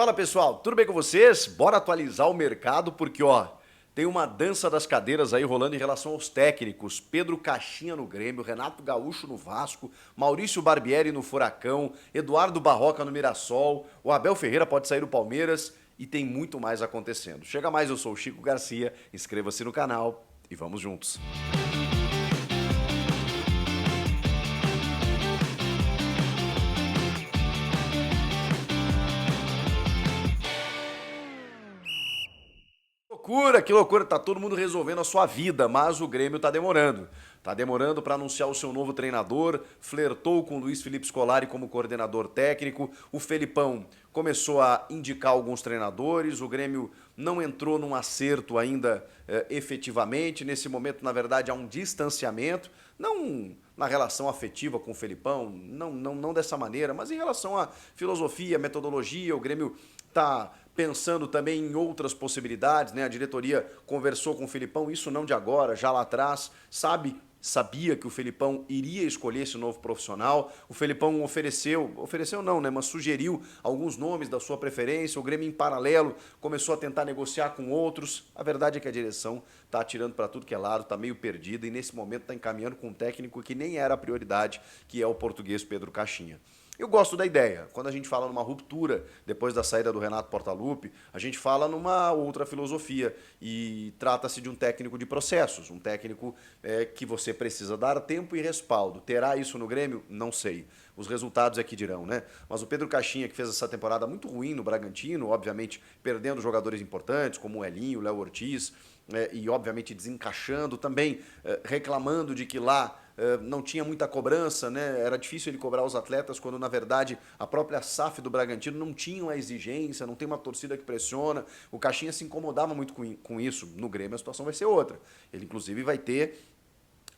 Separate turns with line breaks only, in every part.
Fala pessoal, tudo bem com vocês? Bora atualizar o mercado porque tem uma dança das cadeiras aí rolando em relação aos técnicos. Pedro Caixinha no Grêmio, Renato Gaúcho no Vasco, Maurício Barbieri no Furacão, Eduardo Barroca no Mirassol, o Abel Ferreira pode sair do Palmeiras e tem muito mais acontecendo. Chega mais, eu sou o Chico Garcia, inscreva-se no canal e vamos juntos. Que loucura, tá todo mundo resolvendo a sua vida, mas o Grêmio tá demorando. Tá demorando para anunciar o seu novo treinador, flertou com o Luiz Felipe Scolari como coordenador técnico, o Felipão começou a indicar alguns treinadores, o Grêmio não entrou num acerto ainda efetivamente, nesse momento, na verdade, há um distanciamento, não na relação afetiva com o Felipão, não dessa maneira, mas em relação à filosofia, metodologia, o Grêmio tá pensando também em outras possibilidades, né? A diretoria conversou com o Felipão, isso não de agora, já lá atrás, sabia que o Felipão iria escolher esse novo profissional. O Felipão ofereceu não, né? Mas sugeriu alguns nomes da sua preferência. O Grêmio, em paralelo, começou a tentar negociar com outros. A verdade é que a direção está atirando para tudo que é lado, está meio perdida e nesse momento está encaminhando com um técnico que nem era a prioridade, que é o português Pedro Caixinha. Eu gosto da ideia. Quando a gente fala numa ruptura depois da saída do Renato Portaluppi, a gente fala numa outra filosofia e trata-se de um técnico de processos, um técnico que você precisa dar tempo e respaldo. Terá isso no Grêmio? Não sei. Os resultados é que dirão, né? Mas o Pedro Caixinha, que fez essa temporada muito ruim no Bragantino, obviamente perdendo jogadores importantes como o Elinho, o Léo Ortiz, e obviamente desencaixando também, reclamando de que lá não tinha muita cobrança, né? Era difícil ele cobrar os atletas quando, na verdade, a própria SAF do Bragantino não tinha a exigência, não tem uma torcida que pressiona. O Caixinha se incomodava muito com isso. No Grêmio a situação vai ser outra. Ele, inclusive, vai ter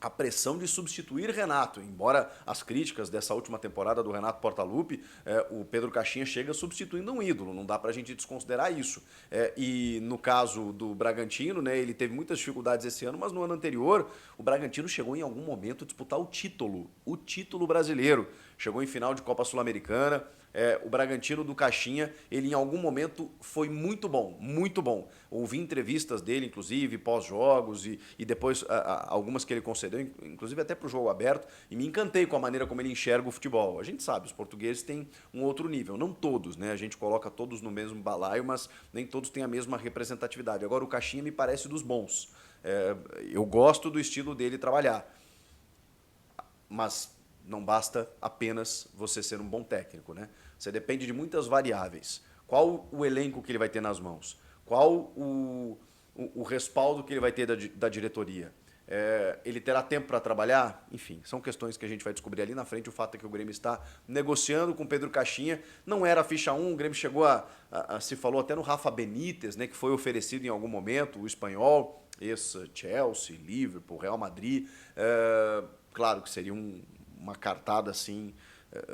a pressão de substituir Renato, embora as críticas dessa última temporada do Renato Portaluppi, o Pedro Caixinha chega substituindo um ídolo, não dá pra gente desconsiderar isso. E no caso do Bragantino, né, ele teve muitas dificuldades esse ano, mas no ano anterior o Bragantino chegou em algum momento a disputar o título brasileiro, chegou em final de Copa Sul-Americana. O Bragantino do Caixinha, ele em algum momento foi muito bom, muito bom. Ouvi entrevistas dele, inclusive, pós-jogos e depois algumas que ele concedeu, inclusive até para o jogo aberto, e me encantei com a maneira como ele enxerga o futebol. A gente sabe, os portugueses têm um outro nível, não todos, né? A gente coloca todos no mesmo balaio, mas nem todos têm a mesma representatividade. Agora o Caixinha me parece dos bons. Eu gosto do estilo dele trabalhar, mas não basta apenas você ser um bom técnico, né? Você depende de muitas variáveis. Qual o elenco que ele vai ter nas mãos? Qual o respaldo que ele vai ter da diretoria? Ele terá tempo para trabalhar? Enfim, são questões que a gente vai descobrir ali na frente. O fato é que o Grêmio está negociando com o Pedro Caixinha. Não era a ficha 1, o Grêmio chegou se falou até no Rafa Benítez, né, que foi oferecido em algum momento, o espanhol, Chelsea, Liverpool, Real Madrid. Claro que seria uma cartada assim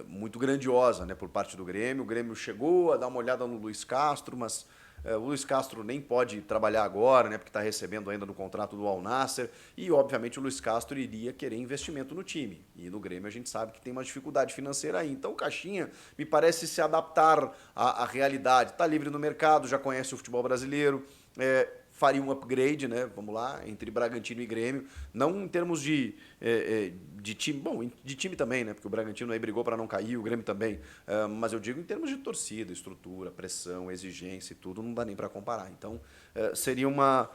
muito grandiosa, né, por parte do Grêmio. O Grêmio chegou a dar uma olhada no Luiz Castro, mas o Luiz Castro nem pode trabalhar agora, né, porque está recebendo ainda no contrato do Al Nassr, e obviamente o Luiz Castro iria querer investimento no time, e no Grêmio a gente sabe que tem uma dificuldade financeira aí. Então o Caixinha me parece se adaptar à realidade, está livre no mercado, já conhece o futebol brasileiro, faria um upgrade, né? Vamos lá, entre Bragantino e Grêmio, não em termos de time, bom, de time também, né? Porque o Bragantino aí brigou para não cair, o Grêmio também, mas eu digo em termos de torcida, estrutura, pressão, exigência e tudo, não dá nem para comparar. Então, seria uma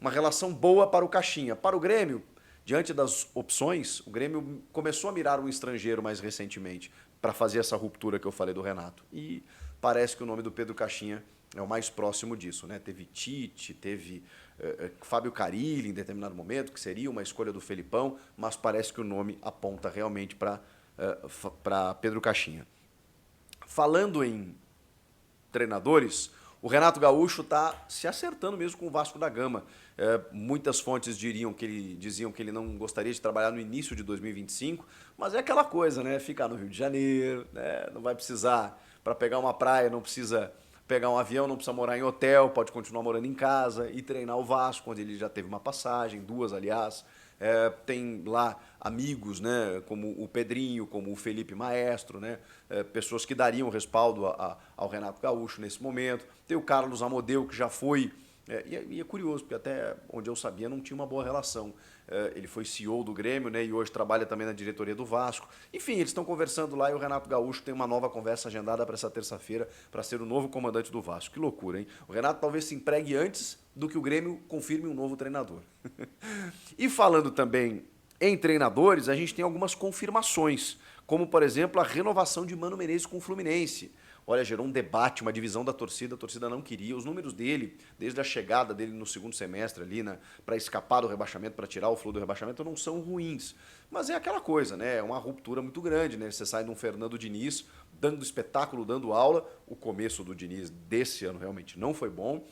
relação boa para o Caixinha. Para o Grêmio, diante das opções, o Grêmio começou a mirar um estrangeiro mais recentemente para fazer essa ruptura que eu falei do Renato. E parece que o nome do Pedro Caixinha é o mais próximo disso, né? Teve Tite, teve Fábio Carille em determinado momento, que seria uma escolha do Felipão, mas parece que o nome aponta realmente para Pedro Caixinha. Falando em treinadores, o Renato Gaúcho está se acertando mesmo com o Vasco da Gama. Muitas fontes diziam que ele não gostaria de trabalhar no início de 2025, mas é aquela coisa, né? Ficar no Rio de Janeiro, né? Não vai precisar, para pegar uma praia, não precisa pegar um avião, não precisa morar em hotel, pode continuar morando em casa e treinar o Vasco, onde ele já teve uma passagem, duas, aliás. tem lá amigos, né, como o Pedrinho, como o Felipe Maestro, né, pessoas que dariam respaldo ao Renato Gaúcho nesse momento. Tem o Carlos Amodeu, que já foi... E é curioso, porque até onde eu sabia não tinha uma boa relação. Ele foi CEO do Grêmio, né, e hoje trabalha também na diretoria do Vasco. Enfim, eles estão conversando lá e o Renato Gaúcho tem uma nova conversa agendada para essa terça-feira para ser o novo comandante do Vasco. Que loucura, hein? O Renato talvez se empregue antes do que o Grêmio confirme um novo treinador. E falando também em treinadores, a gente tem algumas confirmações, como, por exemplo, a renovação de Mano Menezes com o Fluminense. Olha, gerou um debate, uma divisão da torcida, a torcida não queria. Os números dele, desde a chegada dele no segundo semestre ali, para escapar do rebaixamento, para tirar o Flu do rebaixamento, não são ruins. Mas é aquela coisa, né? É uma ruptura muito grande, né? Você sai de um Fernando Diniz dando espetáculo, dando aula. O começo do Diniz desse ano realmente não foi bom.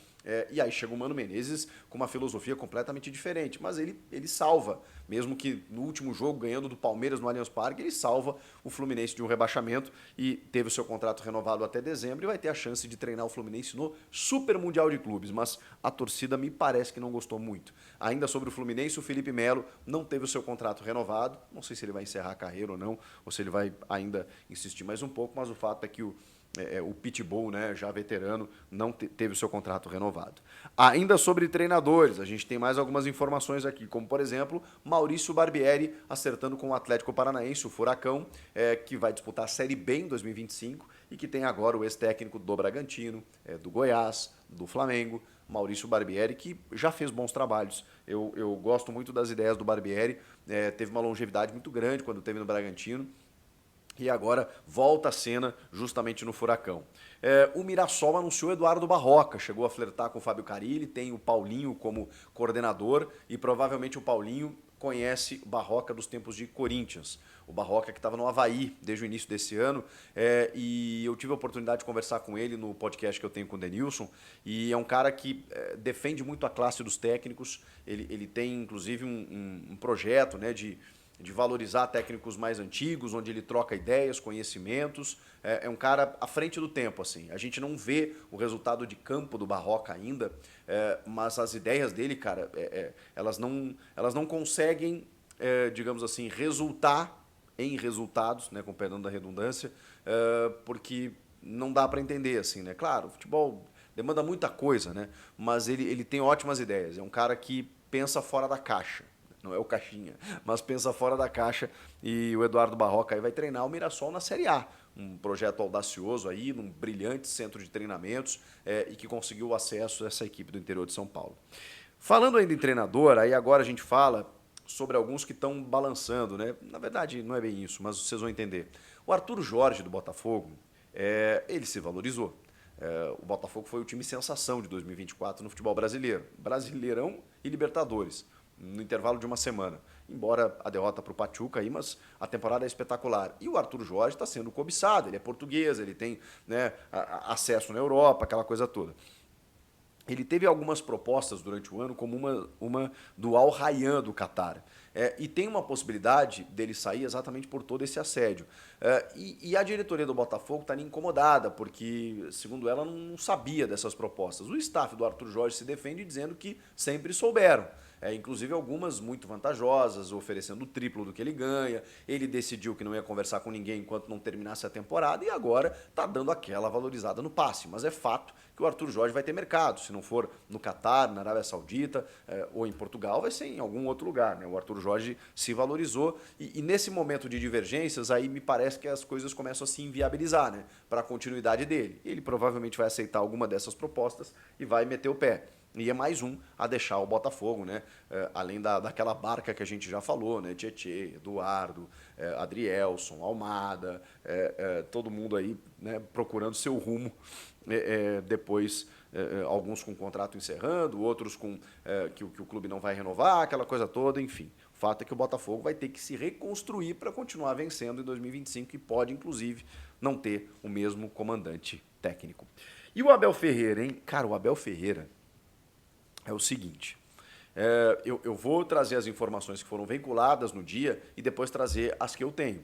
E aí chega o Mano Menezes com uma filosofia completamente diferente, mas ele salva, mesmo que no último jogo, ganhando do Palmeiras no Allianz Parque, ele salva o Fluminense de um rebaixamento e teve o seu contrato renovado até dezembro e vai ter a chance de treinar o Fluminense no Super Mundial de Clubes, mas a torcida me parece que não gostou muito. Ainda sobre o Fluminense, o Felipe Melo não teve o seu contrato renovado, não sei se ele vai encerrar a carreira ou não, ou se ele vai ainda insistir mais um pouco, mas o fato é que o Pitbull, né, já veterano, não teve o seu contrato renovado. Ainda sobre treinadores, a gente tem mais algumas informações aqui, como, por exemplo, Maurício Barbieri acertando com o Atlético Paranaense, o Furacão, que vai disputar a Série B em 2025 e que tem agora o ex-técnico do Bragantino, do Goiás, do Flamengo, Maurício Barbieri, que já fez bons trabalhos. Eu gosto muito das ideias do Barbieri, teve uma longevidade muito grande quando esteve no Bragantino, e agora volta a cena justamente no Furacão. O Mirassol anunciou Eduardo Barroca, chegou a flertar com o Fábio Carille, tem o Paulinho como coordenador e provavelmente o Paulinho conhece o Barroca dos tempos de Corinthians. O Barroca que estava no Avaí desde o início desse ano e eu tive a oportunidade de conversar com ele no podcast que eu tenho com o Denilson e é um cara que defende muito a classe dos técnicos, ele tem inclusive um projeto, né, de valorizar técnicos mais antigos, onde ele troca ideias, conhecimentos. É um cara à frente do tempo, assim. A gente não vê o resultado de campo do Barroca ainda, mas as ideias dele, cara, elas não conseguem, digamos assim, resultar em resultados, né, com perdão da redundância, porque não dá para entender, assim, né? Claro, o futebol demanda muita coisa, né? Mas ele tem ótimas ideias. É um cara que pensa fora da caixa. Não é o Caixinha, mas pensa fora da caixa e o Eduardo Barroca aí vai treinar o Mirassol na Série A. Um projeto audacioso aí, num brilhante centro de treinamentos e que conseguiu acesso a essa equipe do interior de São Paulo. Falando ainda em treinador, aí agora a gente fala sobre alguns que estão balançando, né? Na verdade, não é bem isso, mas vocês vão entender. O Arthur Jorge do Botafogo, ele se valorizou. O Botafogo foi o time sensação de 2024 no futebol brasileiro. Brasileirão e Libertadores, no intervalo de uma semana. Embora a derrota para o Pachuca, aí, mas a temporada é espetacular. E o Arthur Jorge está sendo cobiçado, ele é português, ele tem, né, acesso na Europa, aquela coisa toda. Ele teve algumas propostas durante o ano, como uma do Al Rayyan do Catar. E tem uma possibilidade dele sair exatamente por todo esse assédio. E a diretoria do Botafogo está incomodada, porque, segundo ela, não sabia dessas propostas. O staff do Arthur Jorge se defende dizendo que sempre souberam. Inclusive algumas muito vantajosas, oferecendo o triplo do que ele ganha. Ele decidiu que não ia conversar com ninguém enquanto não terminasse a temporada e agora está dando aquela valorizada no passe. Mas é fato que o Arthur Jorge vai ter mercado. Se não for no Catar, na Arábia Saudita ou em Portugal, vai ser em algum outro lugar, né? O Arthur Jorge se valorizou e nesse momento de divergências, aí me parece que as coisas começam a se inviabilizar, né, para a continuidade dele. Ele provavelmente vai aceitar alguma dessas propostas e vai meter o pé. E é mais um a deixar o Botafogo, né? Além daquela barca que a gente já falou, né? Tietê, Eduardo, Adrielson, Almada, todo mundo aí, né, procurando seu rumo depois, alguns com contrato encerrando, outros com que o clube não vai renovar, aquela coisa toda, enfim. O fato é que o Botafogo vai ter que se reconstruir para continuar vencendo em 2025 e pode, inclusive, não ter o mesmo comandante técnico. E o Abel Ferreira, hein? Cara, o Abel Ferreira é o seguinte, eu vou trazer as informações que foram veiculadas no dia e depois trazer as que eu tenho.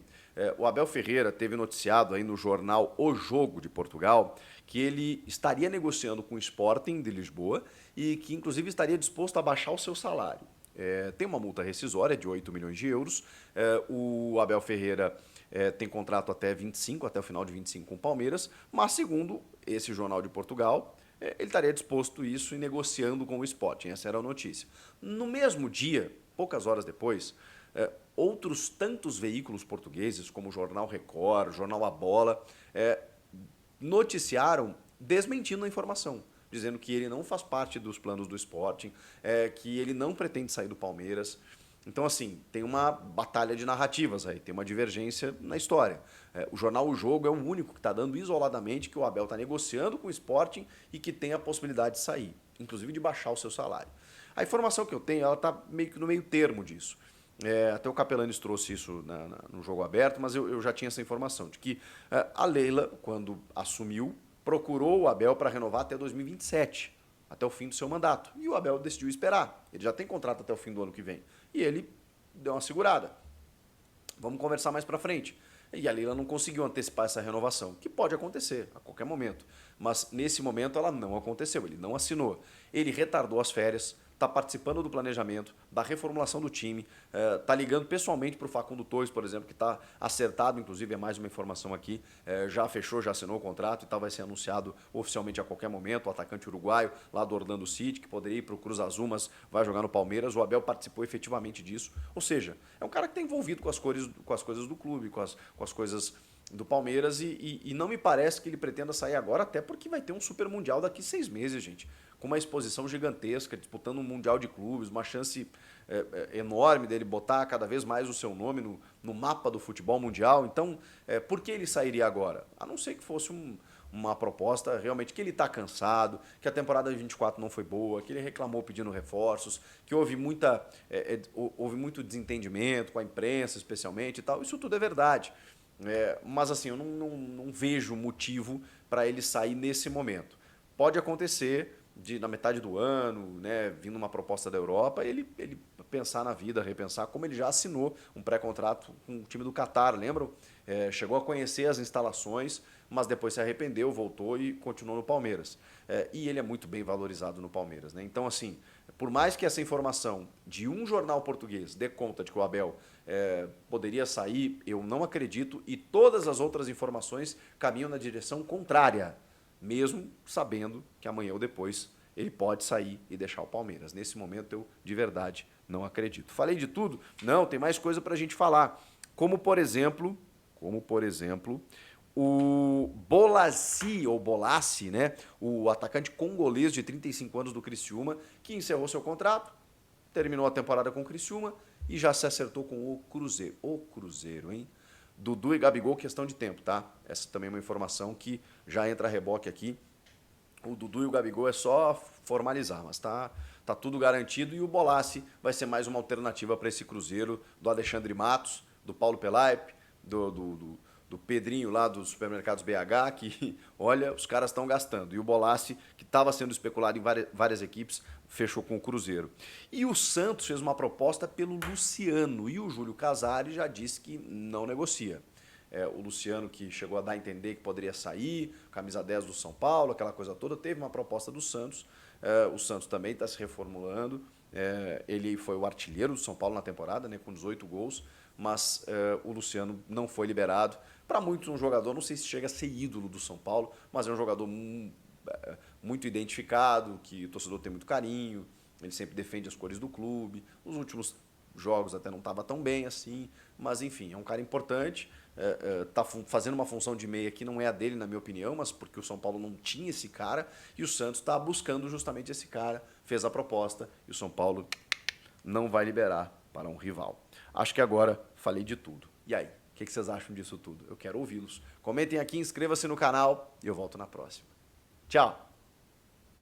O Abel Ferreira teve noticiado aí no jornal O Jogo de Portugal que ele estaria negociando com o Sporting de Lisboa e que inclusive estaria disposto a baixar o seu salário. tem uma multa rescisória de 8 milhões de euros. O Abel Ferreira tem contrato até 25, até o final de 25 com o Palmeiras, mas segundo esse jornal de Portugal, ele estaria disposto a isso e negociando com o Sporting. Essa era a notícia. No mesmo dia, poucas horas depois, outros tantos veículos portugueses, como o Jornal Record, o Jornal A Bola, noticiaram desmentindo a informação, dizendo que ele não faz parte dos planos do Sporting, que ele não pretende sair do Palmeiras. Então, assim, tem uma batalha de narrativas aí, tem uma divergência na história. O jornal O Jogo é o único que está dando isoladamente que o Abel está negociando com o Sporting e que tem a possibilidade de sair, inclusive de baixar o seu salário. A informação que eu tenho, ela está meio que no meio termo disso. Até o Capelanes trouxe isso no Jogo Aberto, mas eu já tinha essa informação, de que a Leila, quando assumiu, procurou o Abel para renovar até 2027, até o fim do seu mandato. E o Abel decidiu esperar. Ele já tem contrato até o fim do ano que vem. E ele deu uma segurada. Vamos conversar mais para frente. E a Leila não conseguiu antecipar essa renovação, que pode acontecer a qualquer momento. Mas nesse momento ela não aconteceu, ele não assinou. Ele retardou as férias, está participando do planejamento, da reformulação do time, está ligando pessoalmente para o Facundo Torres, por exemplo, que está acertado, inclusive é mais uma informação aqui, já fechou, já assinou o contrato e vai ser anunciado oficialmente a qualquer momento, o atacante uruguaio lá do Orlando City, que poderia ir para o Cruz Azul, mas vai jogar no Palmeiras, o Abel participou efetivamente disso, ou seja, é um cara que está envolvido com as coisas do clube, com as coisas do Palmeiras e não me parece que ele pretenda sair agora, até porque vai ter um Super Mundial daqui 6 meses, gente, com uma exposição gigantesca, disputando um Mundial de Clubes, uma chance enorme dele botar cada vez mais o seu nome no mapa do futebol mundial. Então, por que ele sairia agora? A não ser que fosse uma proposta realmente que ele está cansado, que a temporada de 24 não foi boa, que ele reclamou pedindo reforços, que houve muito desentendimento com a imprensa, especialmente, e tal. Isso tudo é verdade. Mas assim, eu não vejo motivo para ele sair nesse momento. Pode acontecer na metade do ano, né, vindo uma proposta da Europa, ele pensar na vida, repensar, como ele já assinou um pré-contrato com o time do Catar, lembram? Chegou a conhecer as instalações, mas depois se arrependeu, voltou e continuou no Palmeiras. E ele é muito bem valorizado no Palmeiras, né? Então, assim, por mais que essa informação de um jornal português dê conta de que o Abel poderia sair, eu não acredito, e todas as outras informações caminham na direção contrária, mesmo sabendo que amanhã ou depois ele pode sair e deixar o Palmeiras. Nesse momento eu, de verdade, não acredito. Falei de tudo? Não, tem mais coisa para a gente falar. Como, por exemplo, o Bolassi, né? O atacante congolês de 35 anos do Criciúma, que encerrou seu contrato, terminou a temporada com o Criciúma e já se acertou com o Cruzeiro. O Cruzeiro, hein? Dudu e Gabigol, questão de tempo, tá? Essa também é uma informação que já entra a reboque aqui. O Dudu e o Gabigol é só formalizar, mas tá tudo garantido. E o Bolassi vai ser mais uma alternativa para esse Cruzeiro, do Alexandre Matos, do Paulo Pelaipe, do Pedrinho lá dos supermercados BH, que, olha, os caras estão gastando. E o Bolassi, que estava sendo especulado em várias equipes, fechou com o Cruzeiro. E o Santos fez uma proposta pelo Luciano, e o Júlio Casares já disse que não negocia. O Luciano, que chegou a dar a entender que poderia sair, camisa 10 do São Paulo, aquela coisa toda, teve uma proposta do Santos. O Santos também está se reformulando. Ele foi o artilheiro do São Paulo na temporada, né, com 18 gols, mas o Luciano não foi liberado. Para muitos, um jogador, não sei se chega a ser ídolo do São Paulo, mas é um jogador muito identificado, que o torcedor tem muito carinho, ele sempre defende as cores do clube. Nos últimos jogos até não estava tão bem assim, mas enfim, é um cara importante, está fazendo uma função de meia que não é a dele, na minha opinião, mas porque o São Paulo não tinha esse cara, e o Santos está buscando justamente esse cara, fez a proposta, e o São Paulo não vai liberar para um rival. Acho que agora falei de tudo. E aí, o que vocês acham disso tudo? Eu quero ouvi-los. Comentem aqui, inscreva-se no canal e eu volto na próxima. Tchau!